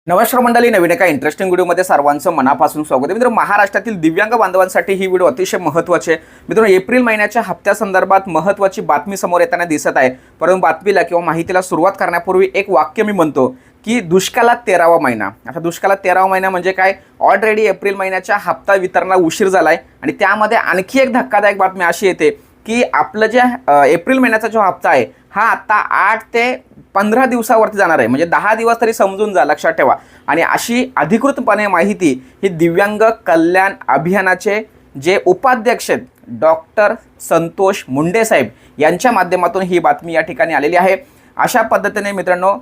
नमस्कार मंडळी, नवीन एका इंटरेस्टिंग व्हिडिओमध्ये सर्वांचं मनापासून स्वागत आहे. मित्र, महाराष्ट्रातील दिव्यांग बांधवांसाठी ही व्हिडिओ अतिशय महत्त्वाची आहे. मित्रांनो, एप्रिल महिन्याच्या हप्त्यासंदर्भात महत्त्वाची बातमी समोर येताना दिसत आहे. परंतु बातमीला किंवा माहितीला सुरुवात करण्यापूर्वी एक वाक्य मी म्हणतो की दुष्काळात 13वा महिना. आता दुष्काळात 13वा महिना म्हणजे काय? ऑलरेडी एप्रिल महिन्याच्या हप्ता वितरणाला उशीर झालाय आणि त्यामध्ये आणखी एक धक्कादायक बातमी अशी येते की आपलं जे एप्रिल महिन्याचा जो हप्ता आहे हा आता 8 ते 15 दिवसावरती जाणार आहे. म्हणजे 10 दिवस तरी समजून जा, लक्षात ठेवा. आणि अशी अधिकृतपणे माहिती ही दिव्यांग कल्याण अभियानाचे जे उपाध्यक्ष आहेत डॉक्टर संतोष मुंडे साहेब यांच्या माध्यमातून ही बातमी या ठिकाणी आलेली आहे. अशा पद्धतीने मित्रांनो,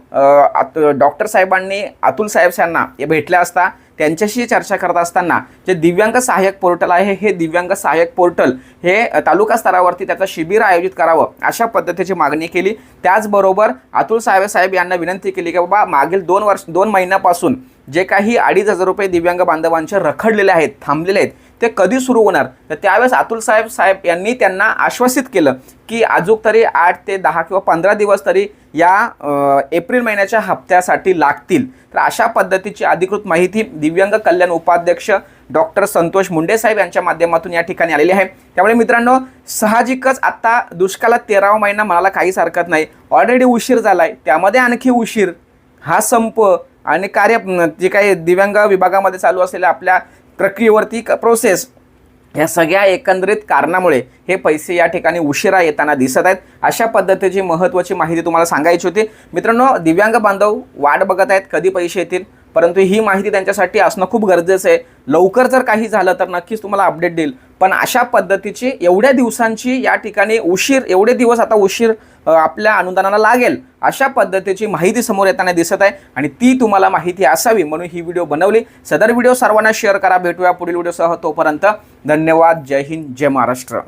डॉक्टर साहेबांनी अतुल साहेब यांना भेटल्या असता त्यांच्याशी चर्चा करत असताना जे दिव्यांग सहाय्यक पोर्टल आहे हे दिव्यांग सहाय्यक पोर्टल हे तालुका स्तरावरती त्याचं शिबिर आयोजित करावं अशा पद्धतीची मागणी केली. त्याचबरोबर अतुल साहेब यांना विनंती केली की बाबा मागील 2 महिन्यापासून जे काही 2,500 रुपये दिव्यांग बांधवांचे रखडलेले आहेत, थांबलेले आहेत, ते कधी सुरू होणार? तर त्यावेळेस अतुल साहेब यांनी त्यांना आश्वासित केलं की अजून तरी 8 ते 10 किंवा 15 दिवस तरी या एप्रिल महिन्याच्या हप्त्यासाठी लागतील. तर अशा पद्धतीची अधिकृत माहिती दिव्यांग कल्याण उपाध्यक्ष डॉक्टर संतोष मुंडे साहेब यांच्या माध्यमातून या ठिकाणी आलेली आहे. त्यामुळे मित्रांनो, साहजिकच आता दुष्काळात 13वा महिना म्हणायला काहीच हरकत नाही. ऑलरेडी उशीर झालाय, त्यामध्ये आणखी उशीर, हा संप आणि कार्य जे काही दिव्यांग विभागामध्ये चालू असलेल्या आपल्या प्रक्रियेवरती प्रोसेस, या सगळ्या एकंदरीत कारणामुळे हे पैसे या ठिकाणी उशिरा येताना दिसत आहेत. अशा पद्धतीची महत्त्वाची माहिती तुम्हाला सांगायची होती. मित्रांनो, दिव्यांग बांधव वाट बघत आहेत कधी पैसे येतील, परंतु ही माहिती त्यांच्यासाठी असणं खूप गरजेचं आहे. लवकर जर काही झालं तर नक्कीच तुम्हाला अपडेट देईल. पण अशा पद्धतीची एवढ्या दिवसांची या ठिकाणी एवढे दिवस आता उशीर आपल्या अनुदानाला लागेल अशा पद्धतीची माहिती समोर येताना दिसत आहे आणि ती तुम्हाला माहिती असावी म्हणून ही व्हिडिओ बनवली. सदर व्हिडिओ सर्वांना शेअर करा. भेटूया पुढील व्हिडिओसह. तोपर्यंत धन्यवाद. जय हिंद, जय महाराष्ट्र.